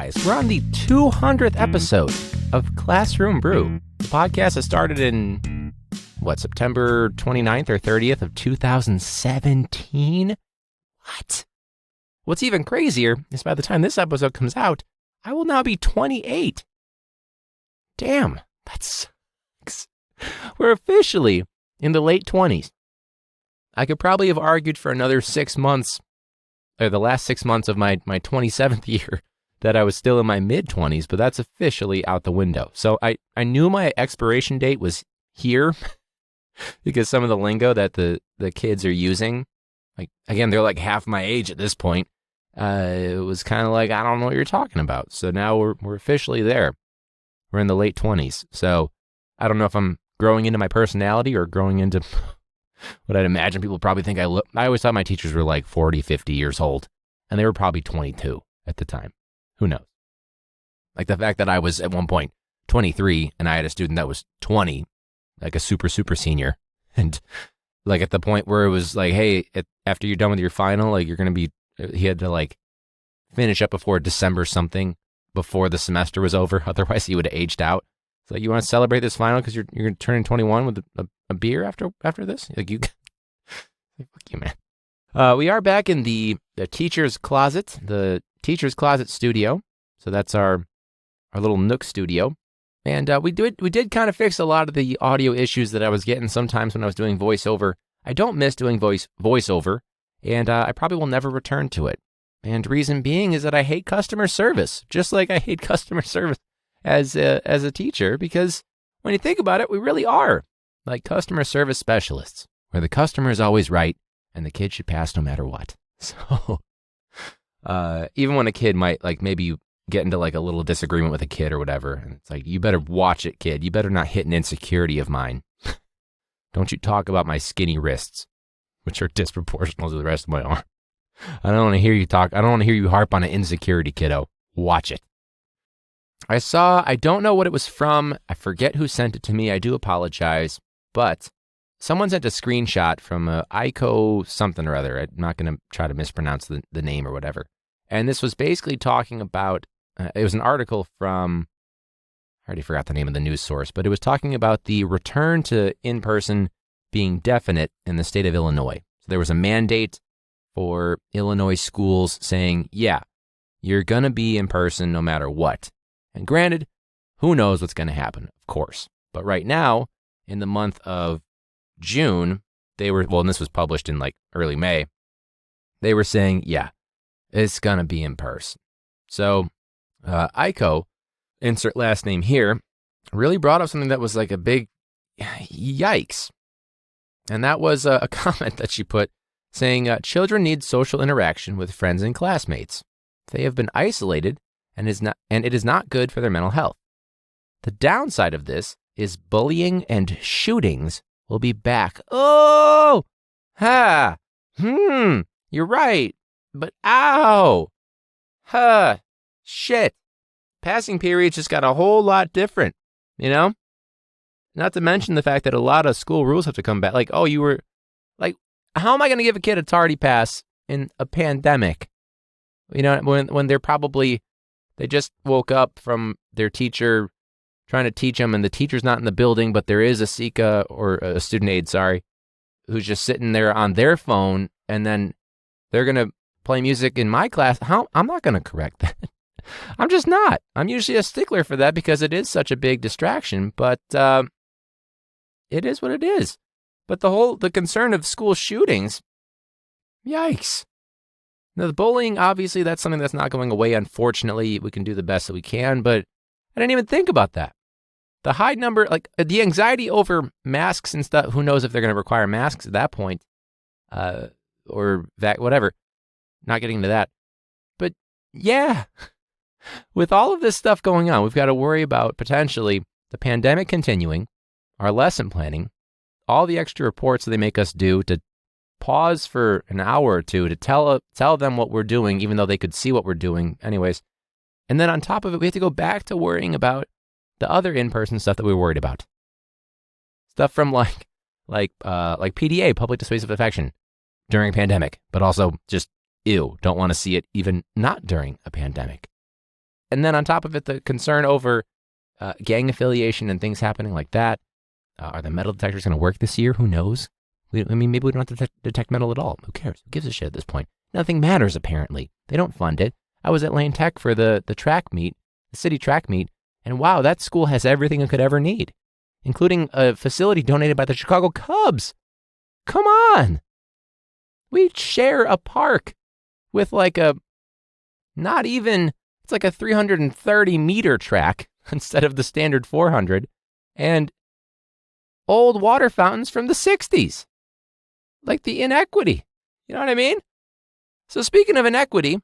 guys. We're on the 200th episode of Classroom Brew. The podcast that started in, September 29th or 30th of 2017? What? What's even crazier is by the time this episode comes out, I will now be 28. Damn, that sucks. We're officially in the late 20s. I could probably have argued for another 6 months, or the last 6 months of my 27th year, that I was still in my mid-20s, but that's officially out the window. So I knew my expiration date was here because some of the lingo that the kids are using, like, again, they're like half my age at this point. It was kind of like, I don't know what you're talking about. So now we're officially there. We're in the late 20s. So I don't know if I'm growing into my personality or growing into what I'd imagine people probably think I look. I always thought my teachers were like 40, 50 years old, and they were probably 22 at the time. Who knows? Like the fact that I was at one point 23 and I had a student that was 20, like a super senior. And like at the point where it was like, hey, after you're done with your final, like you're going to be, he had to like finish up before December something before the semester was over. Otherwise he would have aged out. So like, you want to celebrate this final because you're going to turn 21 with a beer after this? Like fuck you, man. We are back in the teacher's closet, the teacher's closet studio. So that's our little Nook studio. And we did kind of fix a lot of the audio issues that I was getting sometimes when I was doing voiceover. I don't miss doing voiceover, and I probably will never return to it. And reason being is that I hate customer service, just like I hate customer service as a teacher, because when you think about it, we really are like customer service specialists, where the customer is always right and the kid should pass no matter what. So even when a kid might, like, maybe you get into like a little disagreement with a kid or whatever, and it's like, you better watch it, kid. You better not hit an insecurity of mine. Don't you talk about my skinny wrists, which are disproportional to the rest of my arm. I don't want to hear you talk. I don't want to hear you harp on an insecurity, kiddo. Watch it. I don't know what it was from. I forget who sent it to me. I do apologize. But someone sent a screenshot from Ico something or other. I'm not going to try to mispronounce the name or whatever. And this was basically talking about, it was an article from, I already forgot the name of the news source, but it was talking about the return to in-person being definite in the state of Illinois. So there was a mandate for Illinois schools saying, yeah, you're going to be in person no matter what. And granted, who knows what's going to happen, of course. But right now, in the month of June, and this was published in like early May, they were saying, yeah, it's going to be in person. So Ico, insert last name here, really brought up something that was like a big yikes. And that was a comment that she put saying, children need social interaction with friends and classmates. They have been isolated, and it is not good for their mental health. The downside of this is bullying and shootings will be back. Oh, you're right, but ow, shit. Passing periods just got a whole lot different, you know? Not to mention the fact that a lot of school rules have to come back. Like, oh, you were, like, how am I going to give a kid a tardy pass in a pandemic? You know, when they're probably, they just woke up from their teacher trying to teach them, and the teacher's not in the building, but there is a SICA or a student aide, who's just sitting there on their phone, and then they're going to play music in my class. I'm not going to correct that. I'm just not. I'm usually a stickler for that because it is such a big distraction, but it is what it is. But the concern of school shootings, yikes. Now, the bullying, obviously, that's something that's not going away, unfortunately. We can do the best that we can, but I didn't even think about that. The high number, like the anxiety over masks and stuff, who knows if they're going to require masks at that point, or that, whatever. Not getting into that. But yeah, with all of this stuff going on, we've got to worry about potentially the pandemic continuing, our lesson planning, all the extra reports that they make us do to pause for an hour or two to tell them what we're doing, even though they could see what we're doing anyways. And then on top of it, we have to go back to worrying about the other in-person stuff that we were worried about. Stuff from like PDA, public displays of affection, during a pandemic, but also just, ew, don't want to see it even not during a pandemic. And then on top of it, the concern over gang affiliation and things happening like that. Are the metal detectors going to work this year? Who knows? Maybe we don't have to detect metal at all. Who cares? Who gives a shit at this point? Nothing matters, apparently. They don't fund it. I was at Lane Tech for the track meet, the city track meet, and wow, that school has everything it could ever need, including a facility donated by the Chicago Cubs. Come on! We share a park with like it's like a 330-meter track instead of the standard 400, and old water fountains from the 60s. Like the inequity. You know what I mean? So speaking of inequity,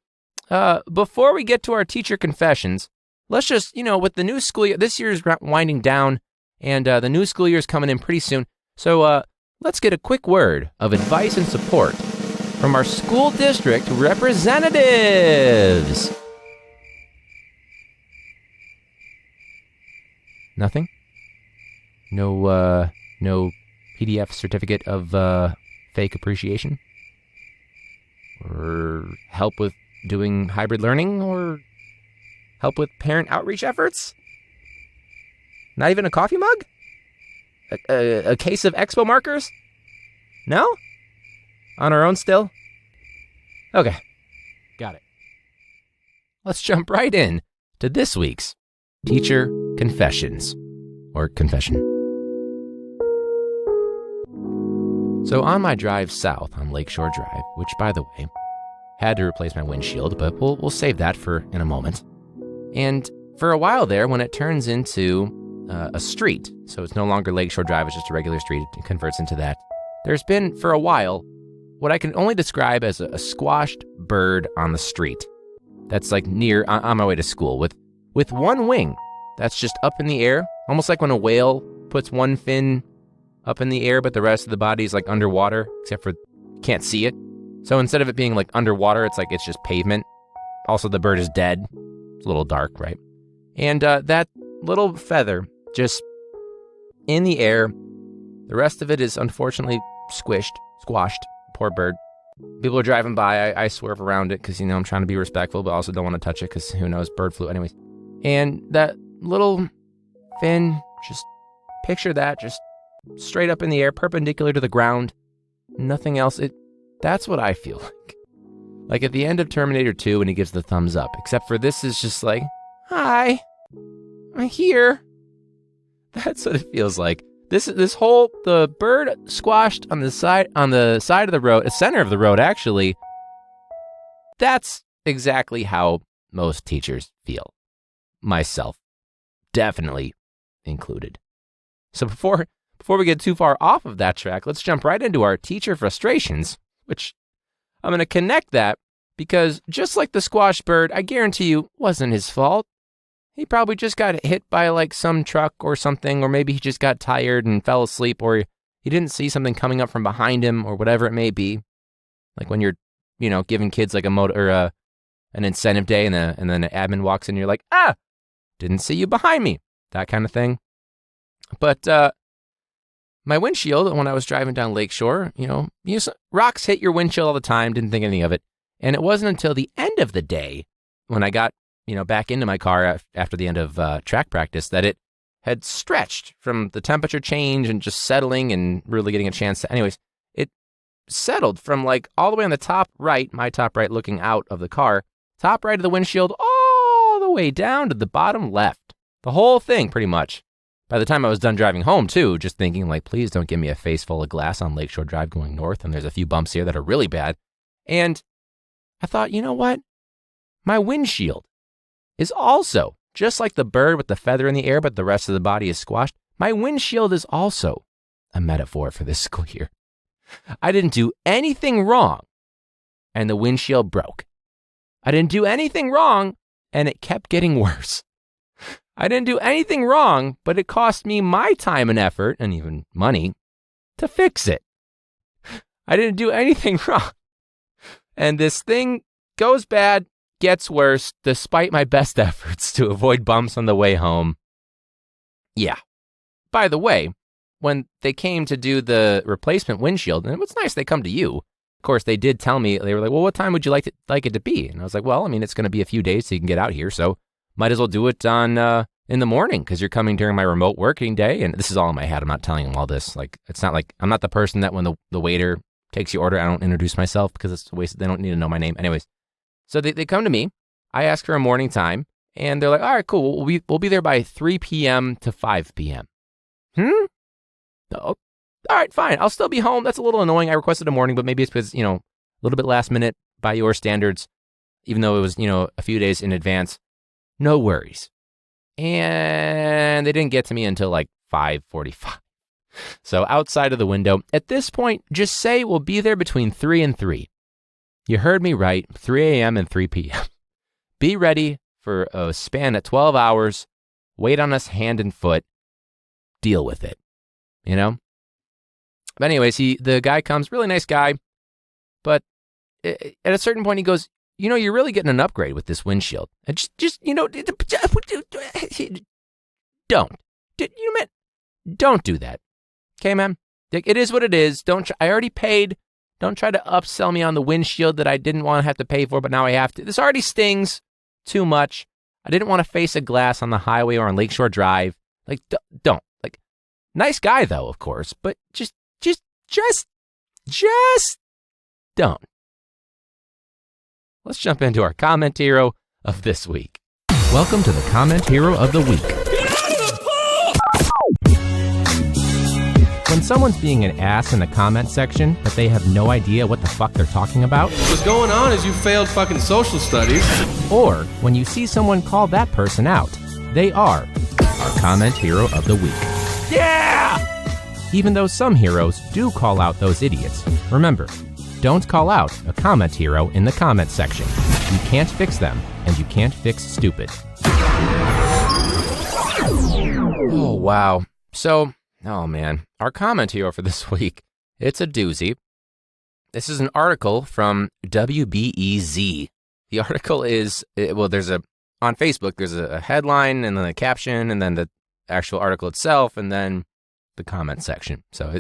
before we get to our teacher confessions, let's just, with the new school year, this year is winding down, and the new school year is coming in pretty soon. So let's get a quick word of advice and support from our school district representatives. Nothing? No PDF certificate of fake appreciation? Or help with doing hybrid learning? Or help with parent outreach efforts? Not even a coffee mug? A case of Expo markers? No? On our own still? Okay, got it. Let's jump right in to this week's Teacher Confessions, or confession. So on my drive south on Lakeshore Drive, which, by the way, had to replace my windshield, but we'll save that for in a moment. And for a while there, when it turns into a street, so it's no longer Lakeshore Drive, it's just a regular street, it converts into that. There's been, for a while, what I can only describe as a squashed bird on the street. That's like on my way to school, with one wing that's just up in the air, almost like when a whale puts one fin up in the air, but the rest of the body is like underwater, except for can't see it. So instead of it being like underwater, it's like it's just pavement. Also, the bird is dead. It's a little dark, right? And that little feather just in the air. The rest of it is unfortunately squashed. Poor bird. People are driving by. I swerve around it because, I'm trying to be respectful, but also don't want to touch it because who knows, bird flu. Anyways. And that little fin, just picture that, just straight up in the air, perpendicular to the ground. Nothing else. That's what I feel like. Like at the end of Terminator 2 when he gives the thumbs up. Except for this is just like, hi, I'm here. That's what it feels like. The bird squashed on the side of the road, the center of the road actually. That's exactly how most teachers feel. Myself, definitely included. So before we get too far off of that track, let's jump right into our teacher frustrations, which I'm going to connect that because just like the squashed bird, I guarantee you wasn't his fault. He probably just got hit by like some truck or something, or maybe he just got tired and fell asleep, or he didn't see something coming up from behind him, or whatever it may be. Like when you're, giving kids like an incentive day, and then an admin walks in, and you're like, didn't see you behind me, that kind of thing. But my windshield, when I was driving down Lakeshore, rocks hit your windshield all the time, didn't think anything of it. And it wasn't until the end of the day when I got, back into my car after the end of track practice that it had stretched from the temperature change and just settling and really getting a chance to, anyways, it settled from like all the way on the top right, my top right looking out of the car, top right of the windshield, all the way down to the bottom left. The whole thing, pretty much. By the time I was done driving home, too, just thinking like, please don't give me a face full of glass on Lakeshore Drive going north, and there's a few bumps here that are really bad. And I thought, you know what? My windshield is also, just like the bird with the feather in the air, but the rest of the body is squashed, my windshield is also a metaphor for this school year. I didn't do anything wrong, and the windshield broke. I didn't do anything wrong, and it kept getting worse. I didn't do anything wrong, but it cost me my time and effort, and even money, to fix it. I didn't do anything wrong. And this thing goes bad, gets worse, despite my best efforts to avoid bumps on the way home. Yeah. By the way, when they came to do the replacement windshield, and it's nice they come to you. Of course, they did tell me, they were like, well, what time would you like it to be? And I was like, well, it's going to be a few days so you can get out here. So might as well do it on in the morning because you're coming during my remote working day. And this is all in my head. I'm not telling them all this. Like, it's not like I'm not the person that when the waiter takes your order, I don't introduce myself because it's a waste. They don't need to know my name. Anyways, so they come to me. I ask for a morning time, and they're like, all right, cool. We'll be there by 3 p.m. to 5 p.m. Oh, all right, fine. I'll still be home. That's a little annoying. I requested a morning, but maybe it's because, a little bit last minute by your standards, even though it was, a few days in advance. No worries. And they didn't get to me until like 5:45. So outside of the window, at this point, just say we'll be there between 3 and 3. You heard me right, 3 a.m. and 3 p.m. Be ready for a span of 12 hours. Wait on us hand and foot. Deal with it, But anyways, the guy comes, really nice guy. But at a certain point, he goes, you're really getting an upgrade with this windshield. And don't do that. Okay, man? It is what it is. I already paid. Don't try to upsell me on the windshield that I didn't want to have to pay for, but now I have to. This already stings too much. I didn't want to face a glass on the highway or on Lakeshore Drive. Like, don't. Like, nice guy, though, of course, but just don't. Let's jump into our comment hero of this week. Welcome to the comment hero of the week. When someone's being an ass in the comment section, but they have no idea what the fuck they're talking about. What's going on is you failed fucking social studies. Or when you see someone call that person out, they are our comment hero of the week. Yeah! Even though some heroes do call out those idiots, remember, don't call out a comment hero in the comment section. You can't fix them, and you can't fix stupid. Oh, wow. So, oh man, our comment hero for this week, it's a doozy. This is an article from WBEZ. The article is, on Facebook, there's a headline and then a caption and then the actual article itself and then the comment section. So,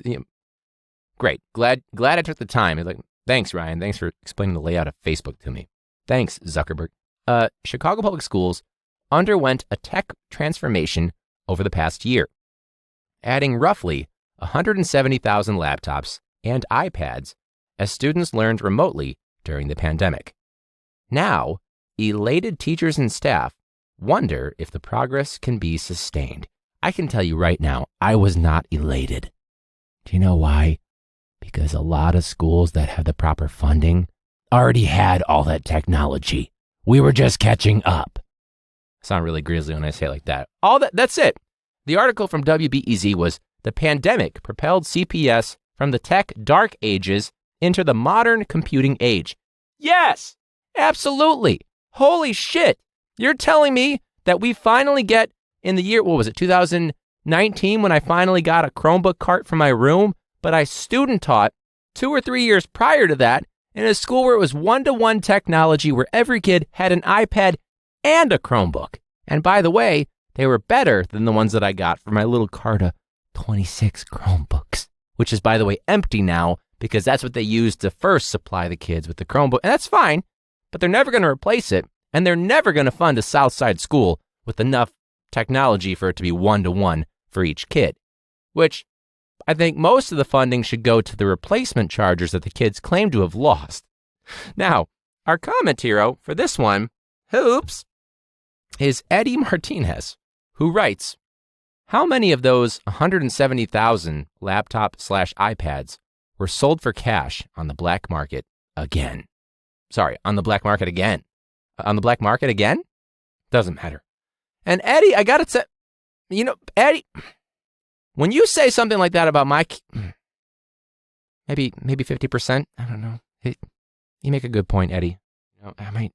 great. Glad I took the time. It's like, thanks, Ryan. Thanks for explaining the layout of Facebook to me. Thanks, Zuckerberg. Chicago Public Schools underwent a tech transformation over the past year, adding roughly 170,000 laptops and iPads as students learned remotely during the pandemic. Now, elated teachers and staff wonder if the progress can be sustained. I can tell you right now, I was not elated. Do you know why? Because a lot of schools that have the proper funding already had all that technology. We were just catching up. I sound really grisly when I say it like that. That's it. The article from WBEZ was, "The pandemic propelled CPS from the tech dark ages into the modern computing age." Yes, absolutely. Holy shit. You're telling me that we finally get in the year, 2019, when I finally got a Chromebook cart for my room, but I student taught 2 or 3 years prior to that in a school where it was one-to-one technology where every kid had an iPad and a Chromebook. And by the way, they were better than the ones that I got for my little cart of 26 Chromebooks, which is, by the way, empty now because that's what they used to first supply the kids with the Chromebook. And that's fine, but they're never going to replace it, and they're never going to fund a Southside school with enough technology for it to be one-to-one for each kid, which I think most of the funding should go to the replacement chargers that the kids claim to have lost. Now, our comment hero for this one, is Eddie Martinez, who writes, "How many of those 170,000 laptop/iPads were sold for cash on the black market again?" Sorry, on the black market again. On the black market again? Doesn't matter. And Eddie, I gotta say, Eddie, when you say something like that about my, maybe 50%, I don't know. You make a good point, Eddie. I might,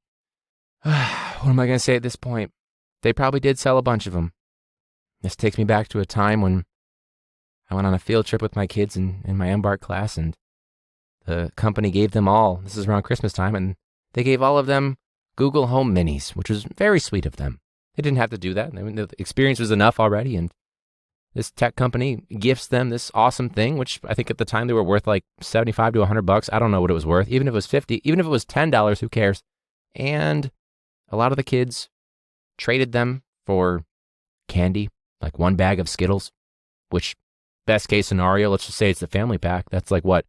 what am I going to say at this point? They probably did sell a bunch of them. This takes me back to a time when I went on a field trip with my kids in my Embark class, and the company gave them all, this is around Christmas time, and they gave all of them Google Home Minis, which was very sweet of them. They didn't have to do that. The experience was enough already, and this tech company gifts them this awesome thing, which I think at the time they were worth like $75 to $100. I don't know what it was worth. Even if it was $50, even if it was $10, who cares? And a lot of the kids traded them for candy, like one bag of Skittles, which best case scenario, let's just say it's the family pack. That's like what,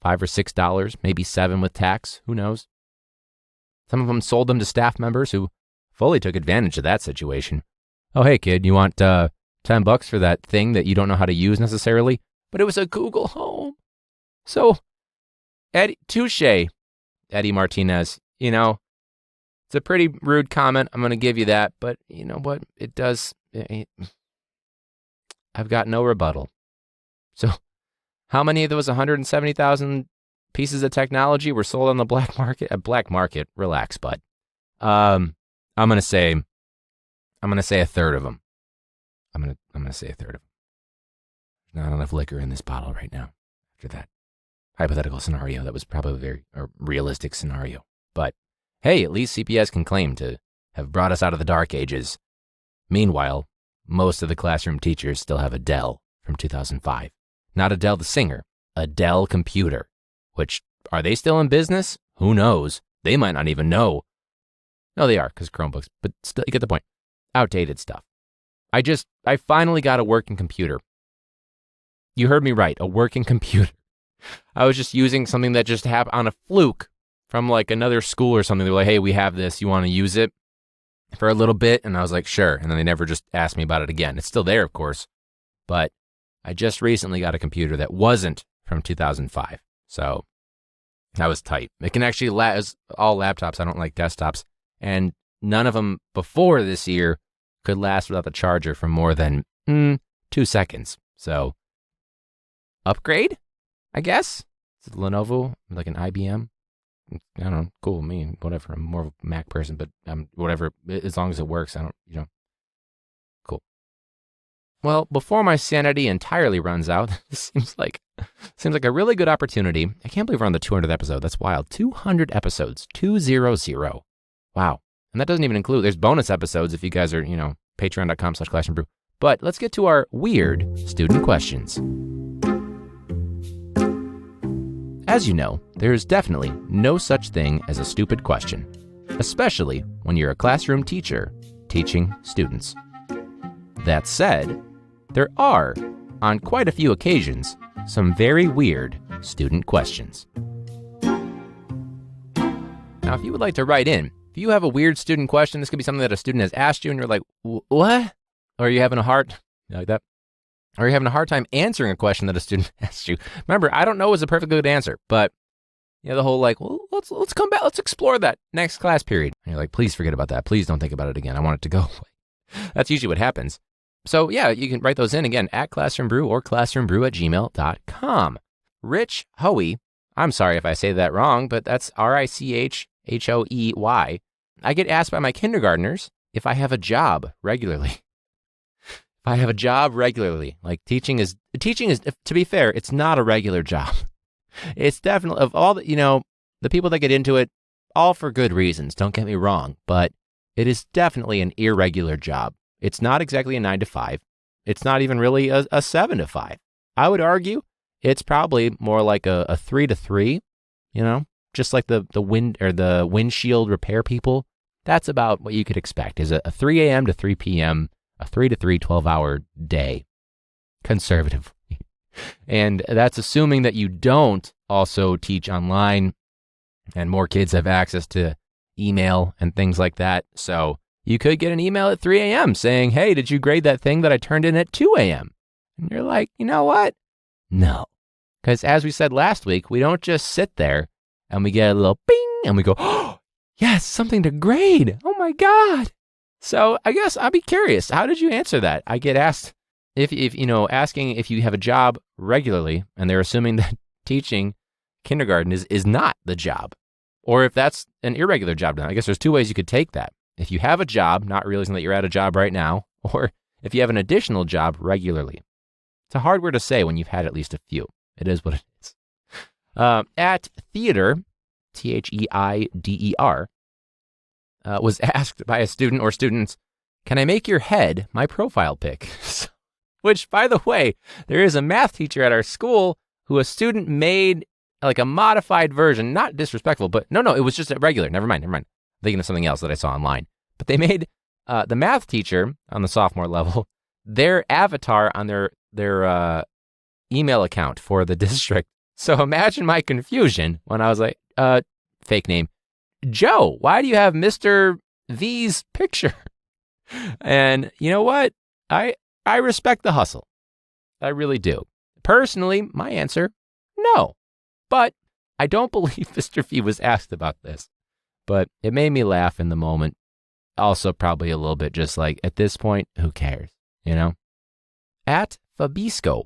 $5 or $6, maybe $7 with tax. Who knows? Some of them sold them to staff members who fully took advantage of that situation. Oh, hey, kid, you want $10 for that thing that you don't know how to use necessarily? But it was a Google Home. So, touche, Eddie Martinez. You know, it's a pretty rude comment. I'm going to give you that. But you know what? It does. I've got no rebuttal. So, how many of those 170,000 pieces of technology were sold on the black market? Black market, relax, bud. I'm gonna say a third of them. I'm gonna say a third of them. There's not enough liquor in this bottle right now. After that hypothetical scenario, that was probably a very realistic scenario. But hey, at least CPS can claim to have brought us out of the dark ages. Meanwhile, most of the classroom teachers still have a Dell from 2005. Not Adele the singer, a Dell computer. Which, are they still in business? Who knows? They might not even know. No, they are, because Chromebooks. But still, you get the point. Outdated stuff. I finally got a working computer. You heard me right, a working computer. I was just using something that just happened on a fluke from like another school or something. They were like, hey, we have this. You want to use it for a little bit? And I was like, sure. And then they never just asked me about it again. It's still there, of course. But I just recently got a computer that wasn't from 2005. So that was tight. It can actually all laptops. I don't like desktops. And none of them before this year could last without the charger for more than 2 seconds. So upgrade, I guess. It's a Lenovo, like an IBM. I don't know. Cool. I mean, whatever. I'm more of a Mac person, but whatever. As long as it works, cool. Well, before my sanity entirely runs out, this seems like a really good opportunity. I can't believe we're on the 200th episode. That's wild. 200 episodes. 200. Wow. And that doesn't even include, there's bonus episodes if you guys are, patreon.com/classroombrew. But let's get to our weird student questions. As you know, there is definitely no such thing as a stupid question, especially when you're a classroom teacher teaching students. That said, there are, on quite a few occasions, some very weird student questions. Now, if you would like to write in, if you have a weird student question, this could be something that a student has asked you and you're like, what? Or are you having a hard time answering a question that a student asked you? Remember, I don't know is a perfectly good answer, but the whole let's come back, let's explore that next class period. And you're like, please forget about that. Please don't think about it again. I want it to go away. That's usually what happens. So yeah, you can write those in again at classroombrew or classroombrew@gmail.com. Rich Hoey, I'm sorry if I say that wrong, but that's RICHHOEY. I get asked by my kindergartners if I have a job regularly. Like teaching is, to be fair, it's not a regular job. It's definitely, of all the, the people that get into it, all for good reasons, don't get me wrong, but it is definitely an irregular job. It's not exactly a 9 to 5. It's not even really a 7 to 5. I would argue it's probably more like a 3 to 3, just like the windshield repair people. That's about what you could expect, is a 3 a.m. to 3 p.m., a 3 to 3 12-hour day, conservatively. And that's assuming that you don't also teach online and more kids have access to email and things like that. So you could get an email at 3 a.m. saying, hey, did you grade that thing that I turned in at 2 a.m.? And you're like, you know what? No. Because as we said last week, we don't just sit there and we get a little bing and we go, oh, yes, something to grade. Oh my God. So I guess I'd be curious. How did you answer that? I get asked asking if you have a job regularly, and they're assuming that teaching kindergarten is not the job, or if that's an irregular job. Now, I guess there's 2 ways you could take that. If you have a job, not realizing that you're at a job right now, or if you have an additional job regularly. It's a hard word to say when you've had at least a few. It is what it is. At Theater, Theider, was asked by a student or students, can I make your head my profile pic? Which, by the way, there is a math teacher at our school who a student made like a modified version, not disrespectful, but no, it was just a regular. Never mind. Thinking of something else that I saw online. But they made the math teacher on the sophomore level, their avatar on their email account for the district. So imagine my confusion when I was like, fake name, Joe, why do you have Mr. V's picture? And you know what? I respect the hustle. I really do. Personally, my answer, no. But I don't believe Mr. V was asked about this. But it made me laugh in the moment. Also probably a little bit just like, at this point, who cares? You know? At Fabisco,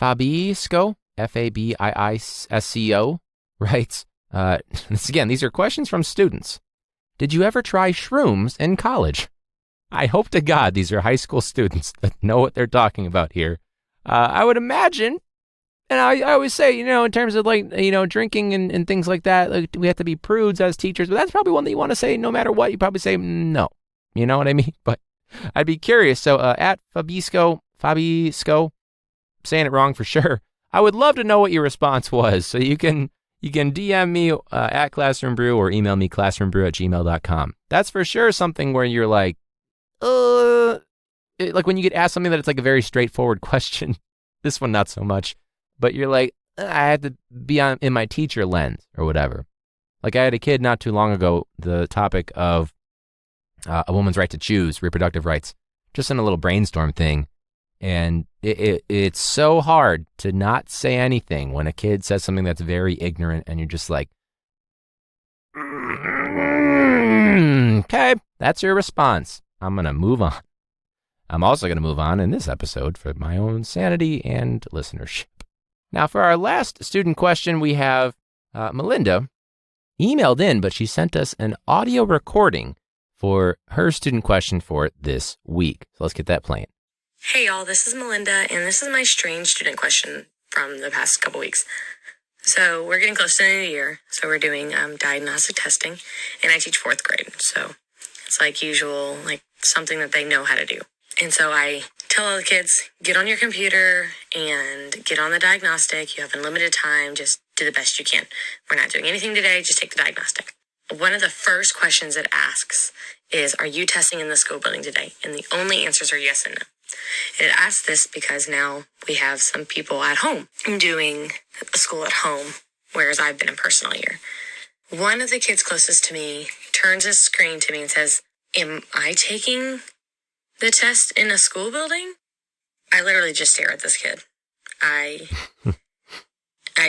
Fabiisco, writes, again, these are questions from students. Did you ever try shrooms in college? I hope to God these are high school students that know what they're talking about here. I would imagine, and I always say, in terms of drinking and things like that, like, we have to be prudes as teachers, but that's probably one that you want to say no matter what. You probably say no. You know what I mean? But I'd be curious. So at Fabisco, saying it wrong for sure. I would love to know what your response was. So you can DM me at Classroom Brew or email me classroombrew@gmail.com. That's for sure something where you're like, like when you get asked something that it's like a very straightforward question. This one, not so much. But you're like, I had to be in my teacher lens or whatever. Like I had a kid not too long ago, the topic of a woman's right to choose, reproductive rights, just in a little brainstorm thing. And it's so hard to not say anything when a kid says something that's very ignorant and you're just like, okay, that's your response. I'm going to move on. I'm also going to move on in this episode for my own sanity and listenership. Now, for our last student question, we have Melynda emailed in, but she sent us an audio recording for her student question for this week. So let's get that playing. Hey y'all, this is Melynda, and this is my strange student question from the past couple weeks. So we're getting close to the end of the year, so we're doing diagnostic testing, and I teach 4th grade, so it's like usual, like something that they know how to do. And so I tell all the kids, get on your computer and get on the diagnostic. You have unlimited time, just do the best you can. We're not doing anything today, just take the diagnostic. One of the first questions it asks is, are you testing in the school building today? And the only answers are yes and no. And it asks this because now we have some people at home doing school at home, whereas I've been in person all year. One of the kids closest to me turns his screen to me and says, am I taking the test in a school building? I literally just stare at this kid. I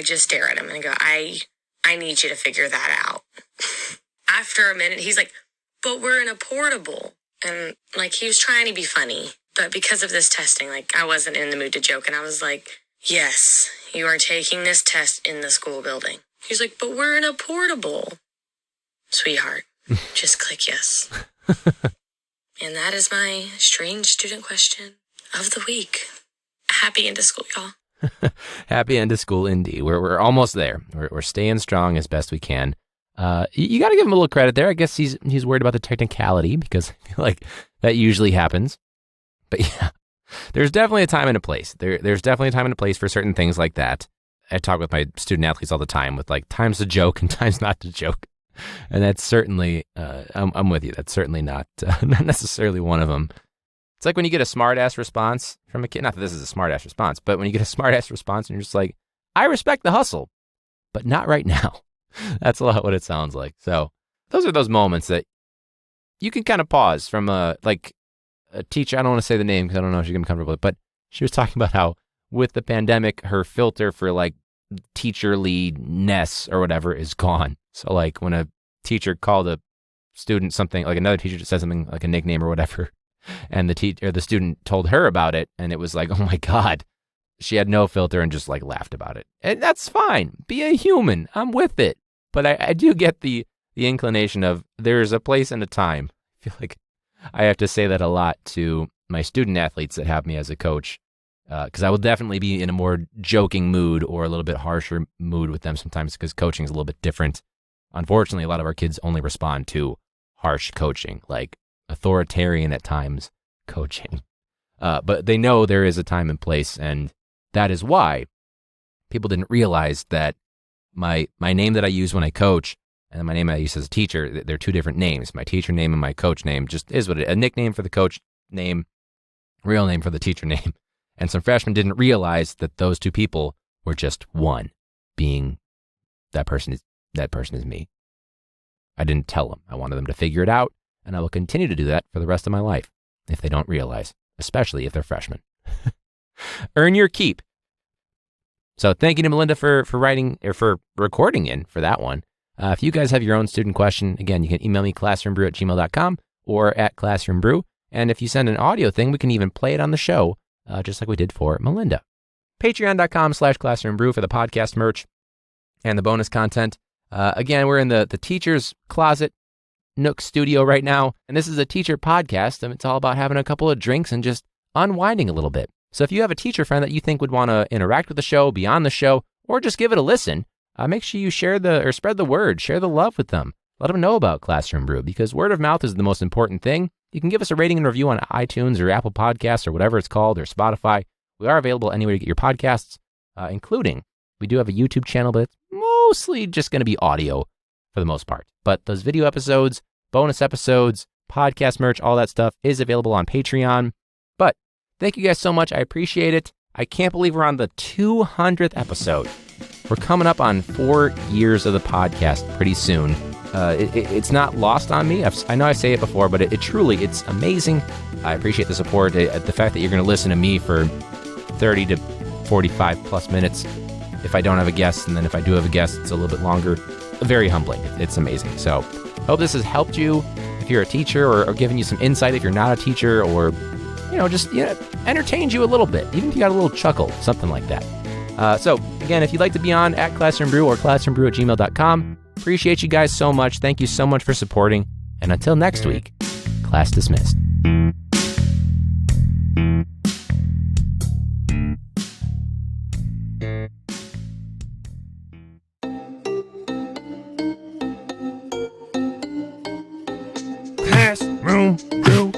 just stare at him and go, I need you to figure that out. After a minute, he's like, but we're in a portable. And like, he was trying to be funny. But because of this testing, like, I wasn't in the mood to joke. And I was like, yes, you are taking this test in the school building. He's like, but we're in a portable. Sweetheart, just click yes. And that is my strange student question of the week. Happy end of school, y'all. Happy end of school, indeed. We're almost there. We're staying strong as best we can. You got to give him a little credit there. I guess he's worried about the technicality because I feel like that usually happens. But yeah, there's definitely a time and a place. There's definitely a time and a place for certain things like that. I talk with my student athletes all the time with like times to joke and times not to joke. And that's certainly, I'm with you. That's certainly not necessarily one of them. It's like when you get a smart ass response from a kid. Not that this is a smart ass response, but when you get a smart ass response and you're just like, I respect the hustle, but not right now. That's a lot what it sounds like. So those are those moments that you can kind of pause from a teacher. I don't want to say the name because I don't know if she's going to be comfortable with it, but she was talking about how with the pandemic, her filter for like teacherly-ness or whatever is gone. So like when a teacher called a student something, like another teacher just said something like a nickname or whatever, and the student told her about it, and it was like, oh my God, she had no filter and just like laughed about it. And that's fine. Be a human. I'm with it. But I do get the inclination of there's a place and a time. I feel like I have to say that a lot to my student athletes that have me as a coach, because I will definitely be in a more joking mood or a little bit harsher mood with them sometimes because coaching is a little bit different. Unfortunately, a lot of our kids only respond to harsh coaching, like authoritarian at times coaching. But they know there is a time and place, and that is why people didn't realize that my name that I use when I coach And my name I use as a teacher, they're two different names. My teacher name and my coach name just is what it is. A nickname for the coach name, real name for the teacher name. And some freshmen didn't realize that those two people were just one, being that person is me. I didn't tell them. I wanted them to figure it out, and I will continue to do that for the rest of my life if they don't realize, especially if they're freshmen. Earn your keep. So thank you to Melynda for writing or for recording in for that one. If you guys have your own student question, again, you can email me classroombrew@gmail.com or at classroombrew. And if you send an audio thing, we can even play it on the show, just like we did for Melynda. Patreon.com/classroombrew for the podcast merch and the bonus content. Again, we're in the teacher's closet Nook studio right now, and this is a teacher podcast, and it's all about having a couple of drinks and just unwinding a little bit. So if you have a teacher friend that you think would want to interact with the show, be on the show, or just give it a listen, make sure you spread the word, share the love with them. Let them know about Classroom Brew, because word of mouth is the most important thing. You can give us a rating and review on iTunes or Apple Podcasts or whatever it's called, or Spotify. We are available anywhere to get your podcasts, including we do have a YouTube channel, but it's mostly just going to be audio for the most part. But those video episodes, bonus episodes, podcast merch, all that stuff is available on Patreon. But thank you guys so much. I appreciate it. I can't believe we're on the 200th episode. We're coming up on 4 years of the podcast pretty soon. It's not lost on me. I know I say it before, but it truly, it's amazing. I appreciate the support, the fact that you're going to listen to me for 30 to 45 plus minutes if I don't have a guest, and then if I do have a guest, it's a little bit longer. Very humbling. It's amazing. So hope this has helped you if you're a teacher, or given you some insight if you're not a teacher, or just entertained you a little bit, even if you got a little chuckle, something like that. So again, if you'd like to be on at Classroom Brew or classroombrew@gmail.com, appreciate you guys so much. Thank you so much for supporting. And until next week, class dismissed. Classroom Brew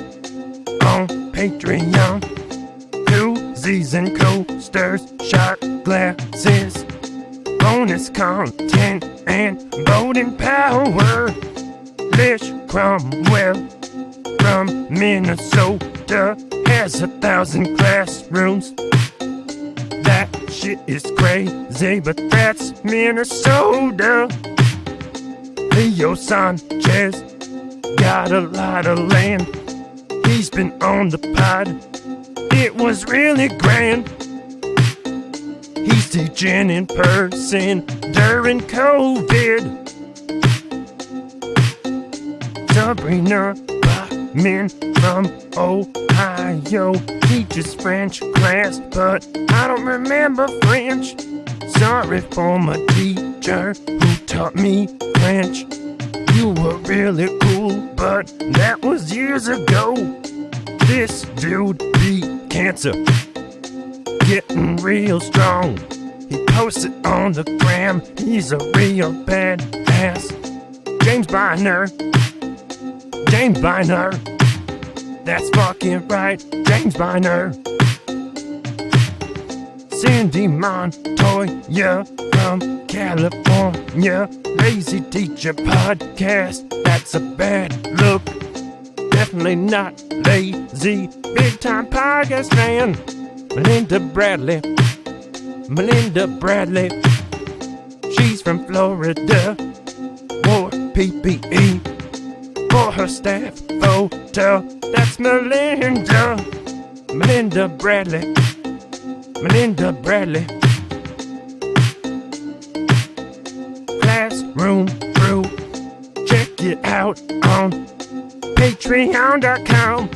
on Patreon. Koozies and coasters, shot glasses, bonus content and voting power. Lish Cromwell from Minnesota has 1,000 classrooms. That shit is crazy, but that's Minnesota. Leo Sanchez got a lot of land. He's been on the pod. It was really grand. He's teaching in person during COVID. Sabrina Bachman from Ohio teaches French class, but I don't remember French. Sorry for my teacher who taught me French. You were really cool, but that was years ago. This dude beat cancer, getting real strong. He posts it on the gram. He's a real badass. James Biner. That's fucking right, James Biner. Cindy Montoya from California. Lazy Teacher Podcast. That's a bad look. Definitely not lazy. Big time podcast fan. Melynda Bradley. She's from Florida. Wore PPE for her staff photo. That's Melynda Bradley. Classroom Brew. Check it out on Patreon.com.